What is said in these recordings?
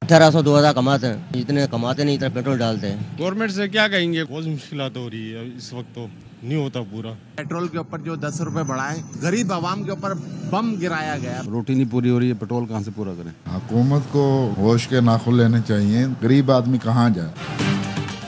1800-2000 कमाते हैं, जितने कमाते नहीं इतना पेट्रोल डालते हैं। गवर्नमेंट से क्या कहेंगे, बहुत मुश्किलात हो रही है इस वक्त, तो नहीं होता पूरा। पेट्रोल के ऊपर जो 10 रुपए बढ़ाए, गरीब आवाम के ऊपर बम गिराया गया। रोटी नहीं पूरी हो रही है, पेट्रोल कहाँ से पूरा करें। हुकूमत को होश के नाखून लेने चाहिए, गरीब आदमी कहाँ जाए।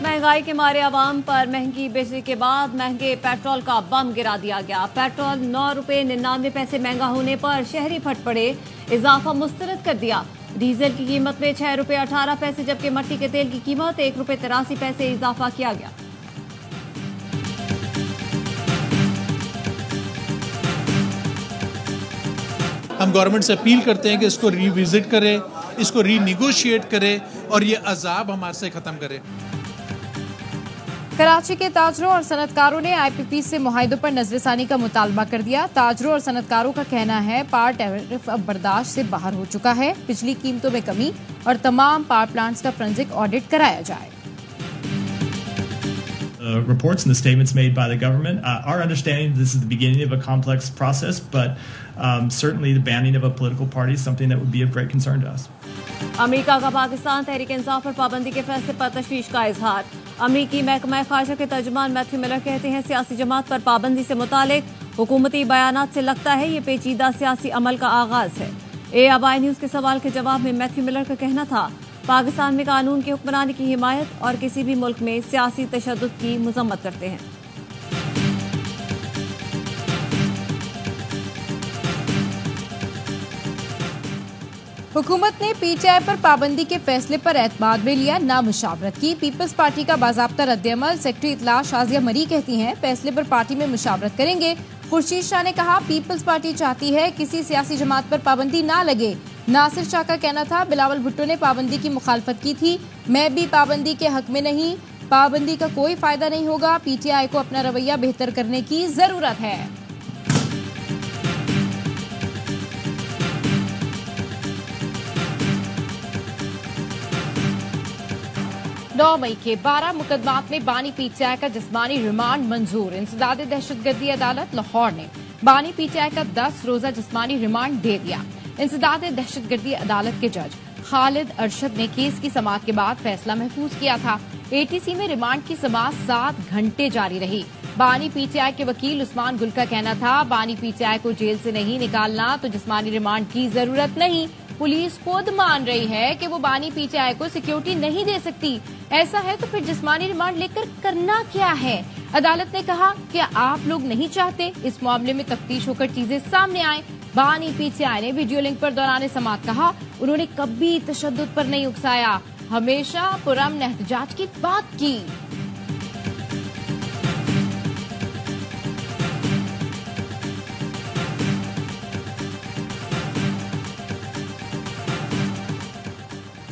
महंगाई के मारे आवाम पर महंगी बिजली के बाद महंगे पेट्रोल का बम गिरा दिया गया। पेट्रोल 9 रुपए 99 पैसे महंगा होने पर शहरी फट पड़े, इजाफा मुस्तरद कर दिया। डीजल की कीमत में 6 रुपए 18 पैसे, जबकि मट्टी के तेल की कीमत 1 रुपए 83 पैसे इजाफा किया गया। हम गवर्नमेंट से अपील करते हैं कि इसको रिविजिट करे, इसको रीनिगोशिएट करे और ये अजाब हमारे से खत्म करे। कराची के ताजरों और सनतकारों ने IPP से मुआहिदों पर नजरसानी का मुतालबा कर दिया। ताजरों और सनतकारों का कहना है पावर टैरिफ अब बर्दाश्त से बाहर हो चुका है, बिजली कीमतों में कमी और तमाम पावर प्लांट्स का फोरेंसिक ऑडिट कराया जाए। Reports and the statements made by the government. Our understanding this is the beginning of a complex process, but certainly the banning of a political party is something that would be of great concern to us. America का पाकिस्तान तहरीक इंसाफ पर पाबंदी के फैसले पर तशवीश का इजहार। अमेरिकी महकमा खारजा के तर्जुमान मैथ्यू मिलर कहते हैं सियासी जमात पर पाबंदी से मुतालिक हुकूमती बयानात से लगता है ये पेचीदा सियासी अमल का आगाज है। ABI न्यूज के सवाल के जवाब में मैथ्यू मिलर का कहना था पाकिस्तान में कानून की हुक्मरानी की हिमायत और किसी भी मुल्क में सियासी तशद्दुद की मजम्मत करते हैं। हुकूमत ने PTI पर पाबंदी के फैसले पर एतमाद में लिया ना मुशावरत की। पीपल्स पार्टी का बाज़ाब्ता रद्द-ए-अमल। सेक्रेटरी इत्तला शाजिया मरी कहती हैं फैसले पर पार्टी में मुशावरत करेंगे। खुर्शीद शाह ने कहा पीपल्स पार्टी चाहती है किसी सियासी जमात पर पाबंदी ना लगे। नासिर शाह का कहना था बिलावल भुट्टो ने पाबंदी की मुखालफत की थी, मैं भी पाबंदी के हक में नहीं, पाबंदी का कोई फायदा नहीं होगा, PTI को अपना रवैया बेहतर करने की जरूरत है। 9 मई के 12 मुकदमात में बानी PTI का जिस्मानी रिमांड मंजूर। इंसदाद दहशतगर्दी अदालत लाहौर ने बानी PTI का 10 रोजा जिस्मानी रिमांड दे दिया। इंसदाद दहशतगर्दी अदालत के जज खालिद अरशद ने केस की समाअत के बाद फैसला महफूज किया था। ATC में रिमांड की समाअत 7 घंटे जारी रही। बानी PTI के वकील उस्मान गुल का कहना था बानी PTI को जेल से नहीं निकालना तो जिस्मानी रिमांड की जरूरत नहीं। पुलिस खुद मान रही है कि वो बानी PTI को सिक्योरिटी नहीं दे सकती। ऐसा है तो फिर जिस्मानी रिमांड लेकर करना क्या है। अदालत ने कहा कि आप लोग नहीं चाहते इस मामले में तफ्तीश होकर चीजें सामने आए। बानी PTI ने वीडियो लिंक पर दौरान समाअत कहा उन्होंने कभी तशद्दुद पर नहीं उकसाया, हमेशा पुरअमन एहतजाज की बात की।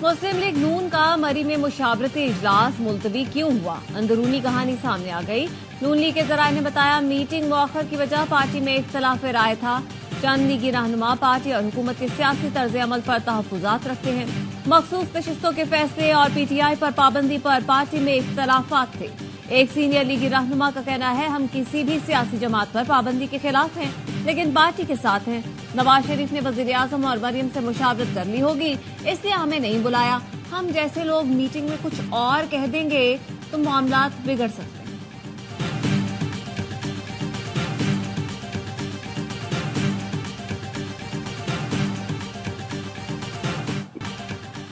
मुस्लिम लीग नून का मरी में मुशावरती इजलास मुलतवी क्यों हुआ, अंदरूनी कहानी सामने आ गई। नून लीग के जराये ने बताया मीटिंग मुअख्खर की वजह पार्टी में इख्तलाफ राय था। चंद लीगी रहनुमा पार्टी और हुकूमत के सियासी तर्ज अमल पर तहफ्फुजात रखते हैं। मखसूस नशिस्तों के फैसले और PTI पर पाबंदी पर पार्टी में इख्तलाफात थे। एक सीनियर लीगी रहनुमा का कहना है हम किसी भी सियासी जमात पर पाबंदी के खिलाफ हैं, लेकिन पार्टी के साथ हैं। नवाज शरीफ ने वजीर आजम और मरियम से मुशावरत कर ली होगी, इसलिए हमें नहीं बुलाया। हम जैसे लोग मीटिंग में कुछ और कह देंगे तो मामलात बिगड़ सकते हैं।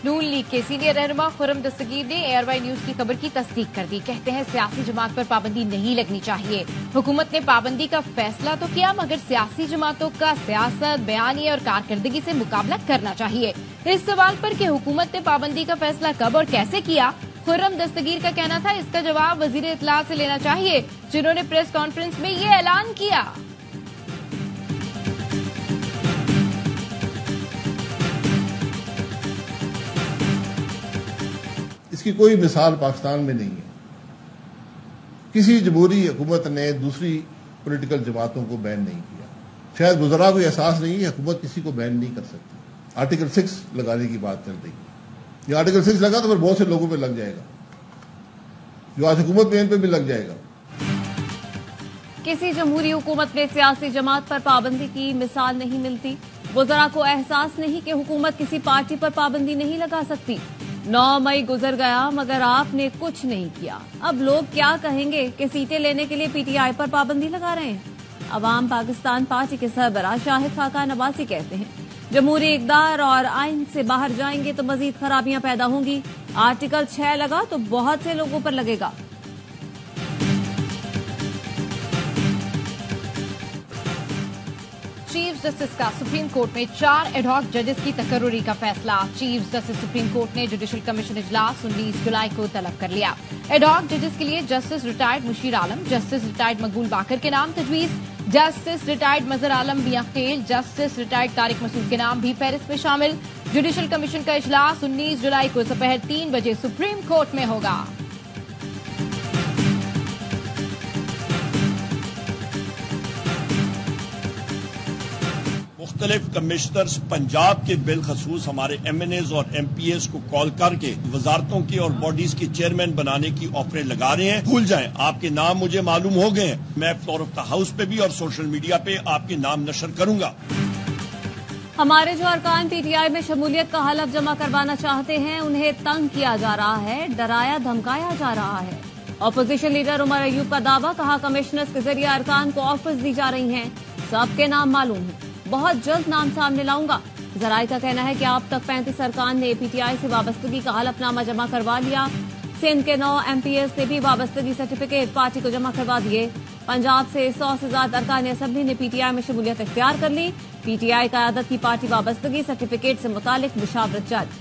नून लीग के सीनियर रहनुमा खुर्रम दस्तगीर ने ARY न्यूज की खबर की तस्दीक कर दी। कहते हैं सियासी जमात पर पाबंदी नहीं लगनी चाहिए। हुकूमत ने पाबंदी का फैसला तो किया मगर सियासी जमातों का सियासत, बयानी और कारकर्दगी से मुकाबला करना चाहिए। इस सवाल पर कि हुकूमत ने पाबंदी का फैसला कब और कैसे किया, खुर्रम दस्तगीर का कहना था इसका जवाब वजीर इत्तला से लेना चाहिए, जिन्होंने प्रेस कॉन्फ्रेंस में ये ऐलान किया। इसकी कोई मिसाल पाकिस्तान में नहीं है। किसी जमहूरी हुकूमत ने दूसरी पॉलिटिकल जमातों को बैन नहीं किया। शायद गुजरा को एहसास नहीं है हुकूमत किसी को बैन नहीं कर सकती। आर्टिकल 6 लगाने की बात चल रही है। ये आर्टिकल 6 लगा तो फिर बहुत से लोगों पे लग जाएगा, जो आज हुकूमत में इन पे भी लग जाएगा। किसी जमहूरी हुकूमत में सियासी जमात पर पाबंदी की मिसाल नहीं मिलती। वुज़रा को एहसास नहीं कि हुकूमत किसी पार्टी पर पाबंदी नहीं लगा सकती। 9 मई गुजर गया मगर आपने कुछ नहीं किया। अब लोग क्या कहेंगे कि सीटें लेने के लिए पीटीआई पर पाबंदी लगा रहे हैं। अवाम पाकिस्तान पार्टी के सरबराह शाहिद खाकान अब्बासी कहते हैं, जमहूरी इक़दार और आइन से बाहर जाएंगे तो मजीद खराबियां पैदा होंगी। आर्टिकल 6 लगा तो बहुत से लोगों पर लगेगा। चीफ जस्टिस का सुप्रीम कोर्ट में 4 एडहॉक जजेस की तकर्रुरी का फैसला। चीफ जस्टिस सुप्रीम कोर्ट ने जुडिशल कमीशन इजलास 19 जुलाई को तलब कर लिया। एडहॉक जजेस के लिए जस्टिस रिटायर्ड मुशीर आलम, जस्टिस रिटायर्ड मकबूल बाकर के नाम तजवीज, जस्टिस रिटायर्ड मजहर आलम मियां खेल, जस्टिस रिटायर्ड तारिक मसूद के नाम भी फहरिस्त में शामिल। जुडिशल कमीशन का इजलास 19 जुलाई को दोपहर 3 बजे सुप्रीम कोर्ट में होगा। मुख्तलिफ कमिश्नर्स पंजाब के बिलखसूस हमारे MNAs और MPAs को कॉल करके वजारतों की और बॉडीज की चेयरमैन बनाने की ऑफरें लगा रहे हैं। भूल जाएं, आपके नाम मुझे मालूम हो गए हैं। मैं फ्लोर ऑफ द हाउस पे भी और सोशल मीडिया पे आपके नाम नशर करूंगा। हमारे जो अरकान पीटीआई में शमूलियत का हलफ जमा करवाना चाहते हैं, उन्हें तंग किया जा रहा है, डराया धमकाया जा रहा है। अपोजिशन लीडर उमर अयूब का दावा, कहा कमिश्नर्स के जरिए अरकान को ऑफर्स दी जा रही हैं, सबके नाम मालूम है, बहुत जल्द नाम सामने लाऊंगा। जराये का कहना है कि अब तक 35 अरकान ने पीटीआई से वाबस्तगी का हलफनामा जमा करवा लिया। सिंध के 9 MPs ने भी वाबस्तगी सर्टिफिकेट पार्टी को जमा करवा दिए। पंजाब से 100 से ज्यादा अरकान असेंबली ने पीटीआई में शमूलियत इख्तियार कर ली। पीटीआई क़यादत की पार्टी वाबस्तगी सर्टिफिकेट से मुतालिक मुशावरत जारी।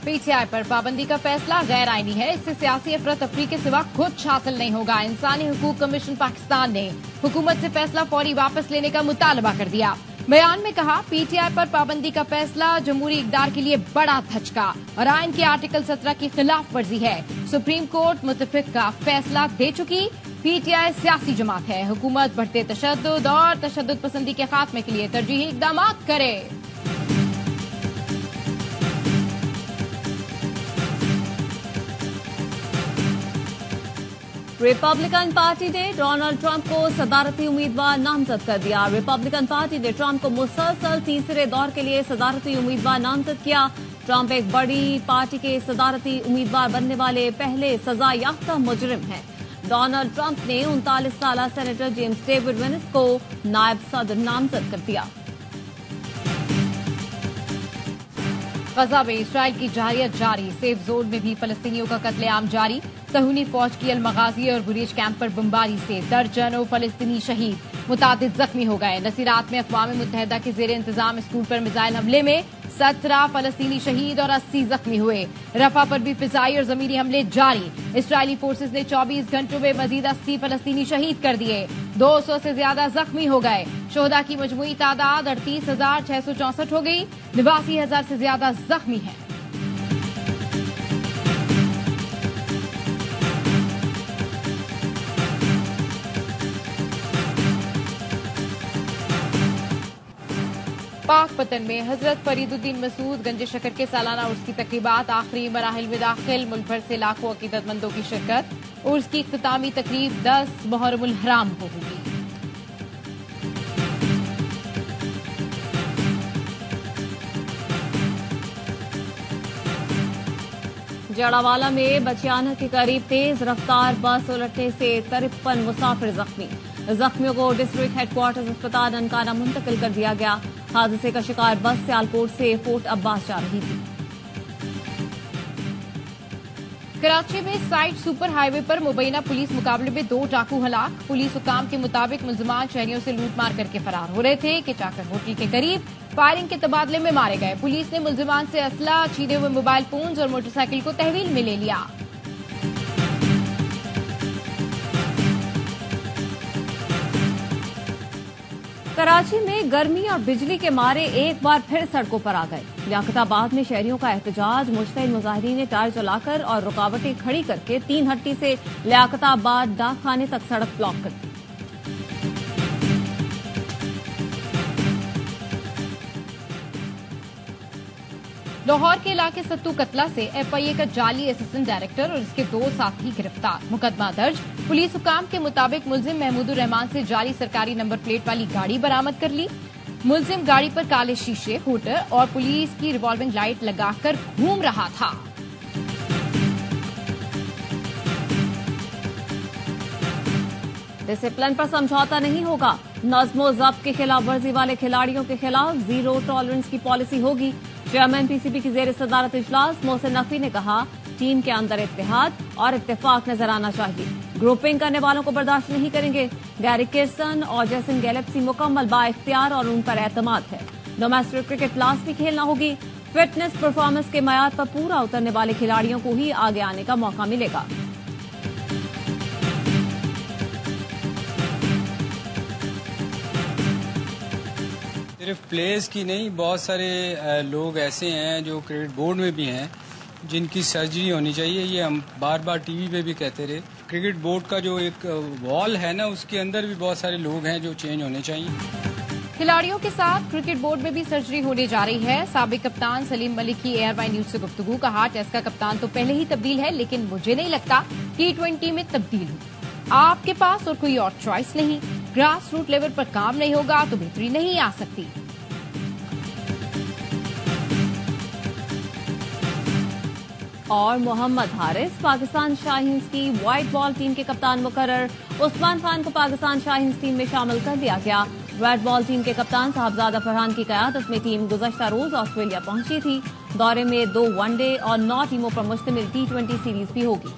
पीटीआई पर पाबंदी का फैसला गैर आईनी है। इससे सियासी अफरा तफरी के सिवा कुछ हासिल नहीं होगा। इंसानी हुकूक कमीशन पाकिस्तान ने हुकूमत से फैसला फौरी वापस लेने का मुतालबा कर दिया। बयान में कहा, पीटीआई पर पाबंदी का फैसला जमहूरी इक़दार के लिए बड़ा धचका और आइन के आर्टिकल 17 की खिलाफ वर्जी है। सुप्रीम कोर्ट मुतफिक का फैसला दे चुकी। पीटीआई सियासी जमात है, हुकूमत बढ़ते तशद्दुद और तशद्दुद पसंदी के खात्मे के लिए तरजीही इक़दाम करे। रिपब्लिकन पार्टी ने डोनाल्ड ट्रंप को सदारती उम्मीदवार नामजद कर दिया। रिपब्लिकन पार्टी ने ट्रंप को मुसलसल तीसरे दौर के लिए सदारती उम्मीदवार नामजद किया। ट्रंप एक बड़ी पार्टी के सदारती उम्मीदवार बनने वाले पहले सजा याफ्ता मुजरिम हैं। डोनाल्ड ट्रंप ने 39 साल सेनेटर जेम्स डेविड वेनिस को नायब सदर नामजद कर दिया। गजा में इसराइल की जारियत जारी, सेफ जोन में भी फलस्तीनियों का कत्लेआम जारी। सहूनी फौज की अलमगाजी और गुरेज कैंप पर बमबारी से दर्जनों फलस्तीनी शहीद, मुतादिद जख्मी हो गए। नसीरात में अक़वाम मुत्तहिदा के जेर इंतजाम स्कूल पर मिसाइल हमले में 17 फलस्तीनी शहीद और 80 जख्मी हुए। रफा पर भी फिजाई और जमीनी हमले जारी। इसराइली फोर्सेज ने 24 घंटों में मजीद 80 फलस्तीनी शहीद कर दिए, 200 से ज्यादा जख्मी हो गए। शोहदा की मजमूई तादाद 38,664 हो गई, 89,000 से ज्यादा जख्मी हैं। पाक पतन में हजरत फरीदुद्दीन मसूद गंज शकर के सालाना उर्स की तकरीबात आखिरी मराहिल में दाखिल। मुल्क भर से लाखों अकीदतमंदों की शिरकत। उर्स की इख्तितामी तकरीब 10 मुहर्रमुल हराम को होगी। जड़ावाला में बचियाना के करीब तेज रफ्तार बस उलटने से 53 मुसाफिर जख्मी। जख्मियों को डिस्ट्रिक्ट हेडक्वार्टर्स अस्पताल ननकाना मुंतकिल कर दिया गया। हादसे का शिकार बस सियालकोट से फोर्ट अब्बास जा रही थी। कराची में साइड सुपर हाईवे पर मुबैना पुलिस मुकाबले में 2 डाकू हलाक। पुलिस हुकाम के मुताबिक मुलजमान शहरियों से लूट मार करके फरार हो रहे थे कि चाकर होटल के करीब फायरिंग के तबादले में मारे गए। पुलिस ने मुलजमान से असला, छीने हुए मोबाइल फोन और मोटरसाइकिल को तहवील में ले लिया। कराची में गर्मी और बिजली के मारे एक बार फिर सड़कों पर आ गए। लियाकताबाद में शहरियों का एहतजाज, मुश्तइल मुजाहिरीन ने टायर जलाकर और रुकावटें खड़ी करके 3 हट्टी से लियाकताबाद डाक खाने तक सड़क ब्लॉक कर दी। लाहौर के इलाके सत्तू कतला से एफआईए का जाली असिस्टेंट डायरेक्टर और इसके 2 साथी गिरफ्तार। मुकदमा दर्ज। पुलिस हुकाम के मुताबिक मुलजिम महमूदुर रहमान से जाली सरकारी नंबर प्लेट वाली गाड़ी बरामद कर ली। मुलजिम गाड़ी पर काले शीशे, हूटर और पुलिस की रिवॉल्विंग लाइट लगाकर घूम रहा था। डिसिप्लिन पर समझौता नहीं होगा। नज़्मो ज़ब्त की खिलाफ वर्जी वाले खिलाड़ियों के खिलाफ जीरो टॉलरेंस की पॉलिसी होगी। चेयरमैन पीसीबी की जेर सदारत इजलास मोहसिन नकवी ने कहा, टीम के अंदर इत्तेहाद और इत्तेफाक नजर आना चाहिए। ग्रुपिंग करने वालों को बर्दाश्त नहीं करेंगे। गैरी किर्सन और जैसन गैलेप्सी मुकम्मल बाइख्तियार और उन पर एतमाद है। डोमेस्टिक क्रिकेट लास्ट भी खेलना होगी। फिटनेस परफॉर्मेंस के मयार पर पूरा उतरने वाले खिलाड़ियों को ही आगे आने का मौका मिलेगा। सिर्फ प्लेयर्स की नहीं, बहुत सारे लोग ऐसे हैं जो क्रिकेट बोर्ड में भी हैं जिनकी सर्जरी होनी चाहिए। ये हम बार बार टीवी पे भी कहते रहे। क्रिकेट बोर्ड का जो एक वॉल है ना, उसके अंदर भी बहुत सारे लोग हैं जो चेंज होने चाहिए। खिलाड़ियों के साथ क्रिकेट बोर्ड में भी सर्जरी होने जा रही है। साबिक कप्तान सलीम मलिक की एयरवाई न्यूज से गुफ्तगू। कहा, टेस्ट का कप्तान तो पहले ही तब्दील है, लेकिन मुझे नहीं लगता T20 में तब्दील हो। आपके पास और कोई और चॉइस नहीं। ग्रास रूट लेवल पर काम नहीं होगा तो बेहतरी नहीं आ सकती। और मोहम्मद हारिस पाकिस्तान शाहीन्स की व्हाइट बॉल टीम के कप्तान मुकर्रर। उस्मान खान को पाकिस्तान शाहीन्स टीम में शामिल कर दिया गया। व्हाइट बॉल टीम के कप्तान साहबजादा फरहान की क़यादत में टीम गुज़श्ता रोज ऑस्ट्रेलिया पहुंची थी। दौरे में 2 वनडे और 9 टीमों पर मुश्तमिल T20 सीरीज भी होगी।